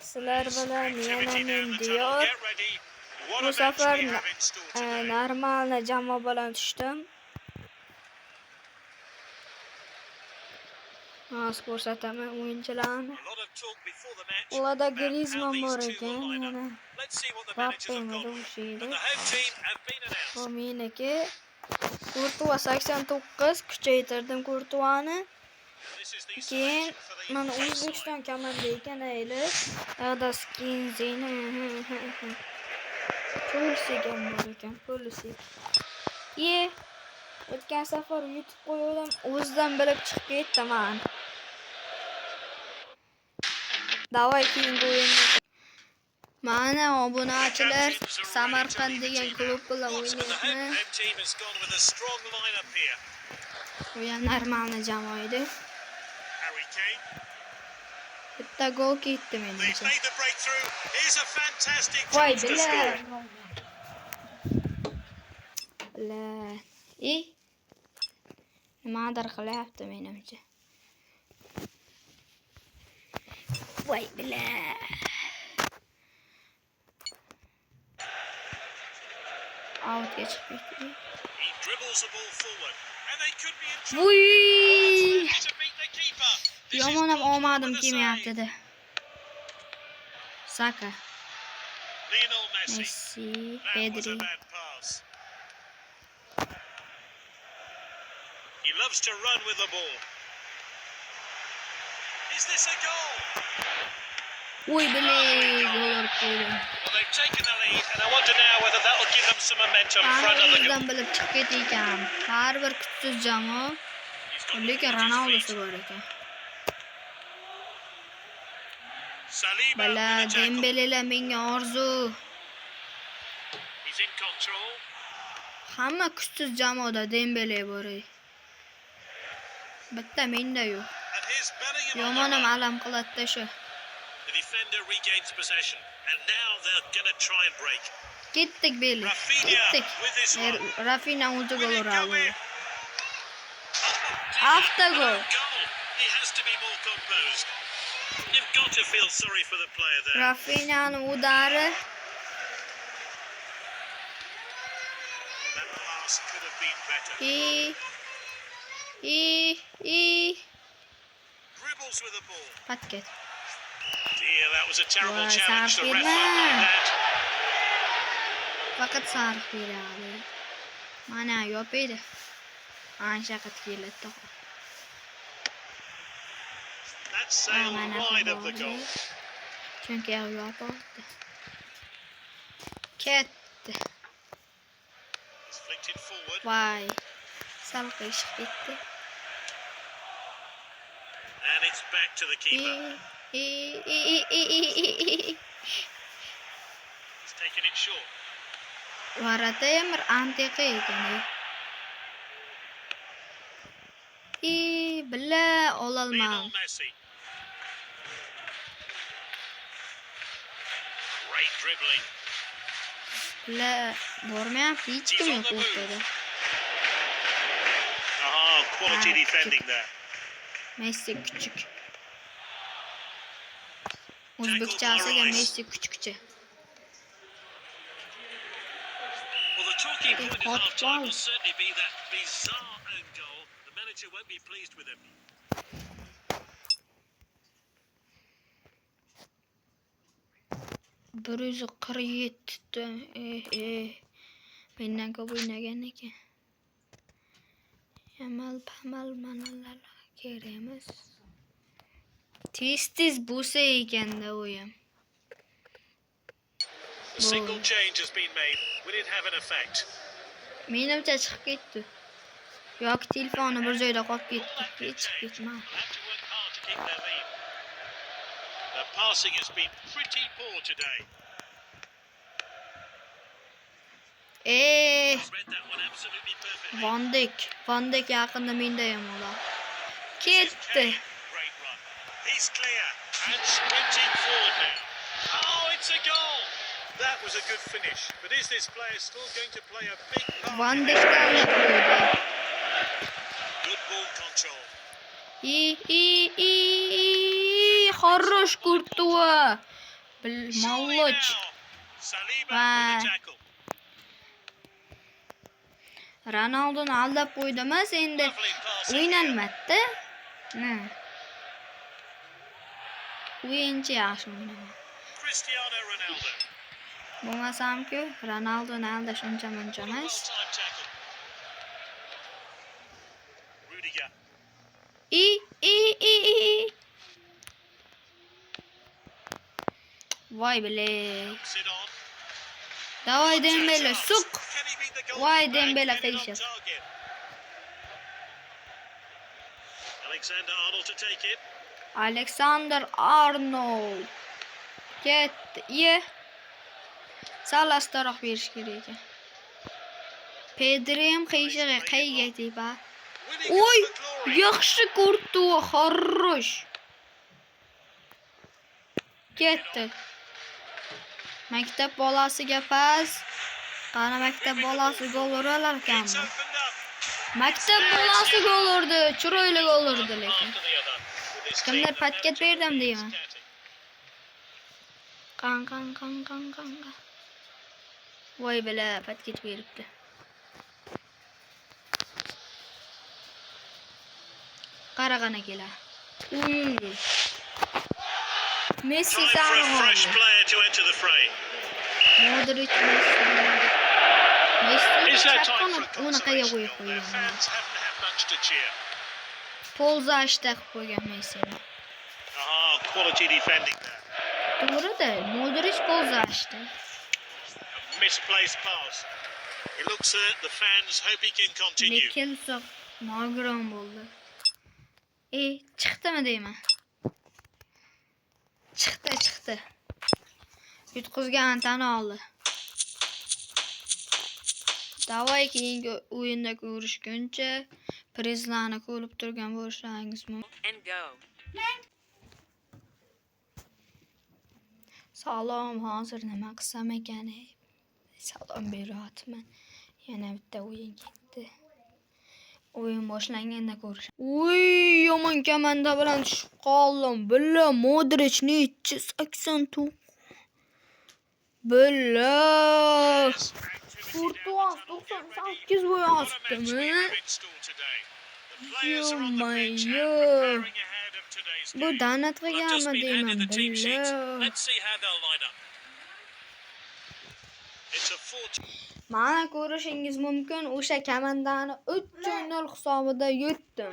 Sizlar bilan yana men Diyor. Bu safar normal jamoa bilan tushdim. Hozir ko'rsataman o'yinchilarni. Ularda Griezmann bor ekan, yana Mbappe o'shiydi. Bu meniki. Courtois 89 kuchaytirdim Courtoisni. Keyin mana O'zbekiston komanda ekan aylar. Agdas Kinzini. Pulsik ham bor ekan, Pulsik. O'tgan safar yutib qo'ydim, o'zidan bilib chiqib ketdim. Davay keyingi o'yinga. Mana obunachilar Samarqand degan klub bilan o'ynayapman. Bu ham normalniy jamoa edi. Bitta gol ketdi menimcha. Voy bilar. Nimadir qilyapti menimcha. Voy bilar. Outga chiqib ketdi. Voy! Yomon ham omadim kelmayapti-da. Saka. Messi, Pedri. He loves to run with the ball. Is this a goal? Voy bilar, gol urib qo'ydim. Well, they've taken the lead, and I wonder now whether that will give them some momentum in front of the goal. Bilib chiqib ketgan. Har bir kuchsiz jamoa. Lekin Ronaldo'si bor ekan. Bala Dembelelar menga orzu. He's in control. Hamma kuchsiz jamoada Dembele bor. Bitta menda yo'q. Yomonam alam qiladi shu. The defender regains possession, and now they're going to try and break. Ketdik Beli. Ketdik. Rafinha o'zi gol uradi. After goal. He has to be more composed. You've got to feel sorry for the player there. Rafinha'nın udari. That pass could have been better. Dribbles with the ball. Patket. Dear, that was a terrible challenge. The ref that. Fakat sariq beradi. Mana yo'q edi. Ancha qat keladi. That's sailed wide of the goal. Chunki yo'q bo'ldi. Ketdi. It's flicked it forward. Voy. Sal qishib ketdi. And it's back to the keeper. He's taken it short. Varata yamir antiqa ekan. Billa ololmam. Messi. Great dribbling. Billa bormayapti, hech kim yo'q o'rtada. Quality defending there. Messi küçük. O'zbekchasiga Messi küçükçe. Well, the talking point at half time will certainly be that bizarre own goal. The manager won't be pleased with him. Bruzo 47. Mendan ko'p o'ynagan ekan. Yamal pamal manalar kerakmas. Tez bo'lsa ekanda o'yim. A single change has been made. Will it have an effect? Menimcha chiqib ketdi. Yoki telefoni bir joyda qolib ketdi. Hech ketmadi. The passing has been pretty poor today. Van Dijk yaqinda menda ham ular. Ketdi. He's clear and sprinting forward now. Oh, it's a goal. That was a good finish. But is this player still going to play a big part? Van Dijk Good ball control. Хорош Courtois. Молодец. Saliba Va- with the tackle. Ronaldo'ni aldab qo'ydimas, endi Lovely pass. o'ynalmadi. O'yinchi yaxshi o'ynagan. Cristiano Ronaldo. Bo'lmasam-ku, Ronaldo'ni aldash uncha-muncha What a emas. well-timed tackle. Rudiger. I. Voy bile. Sit on. Davay Dembele, suk. Can he beat the goal? Voy Dembele Get it on qiyshiq. target. Alexander Arnold to take it. Alexander Arnold. Ketdi. Ye. Sal astaroq berish kerak ekan. Pedri ham qiyshiq, qayga tepa. Winning Oy, for glory. yaxshi Courtois, хорош. Ketdi. Maktab bolasiga pas. Qani maktab bolasi gol uralar It's ekanmi? opened up. Maktab bolasi gol urdi, chiroyli gol urdi lekin. After the other. With his Kimdir team patket berdim deyman. scattered. Qan. Voy bela, patket beribdi. Qarag'ana kelar. Uy. Messi Time for a fresh sani player to enter the fray. Modric Messi. Is there time Chaqqon for a uni qayga consolation qo'yib goal? Their qo'ygan. fans haven't had much to cheer. Polza ashtaq qo'ygan Messi. Quality defending there. To'g'ri-da, Modric polza ashti. A misplaced pass. It looks the fans hope he can continue. Lekin soq nogiron bo'ldi. Chiqdimi deyman. Chiqdi. Yutqizgan tan oldi. Davay keyingi o'yinda ko'rishguncha prizlarni ko'rib turgan bo'lishingiz mumkin. And go. Salom, hozir nima qilsam ekan? Salom beryapman. Yana bitta o'yin ketdi. O'yin boshlanganda ko'rish. Uy, yomon komanda bilan tushib qoldim. Billa Modricni 89. Billa. Courtois 98 bo'yaptimi? Bu danat qilganmi deyman. Billa. Let's see how they'll line up. It's a 4. Mana ko'rishingiz mumkin, o'sha komandani 3-0 hisobida yutdim.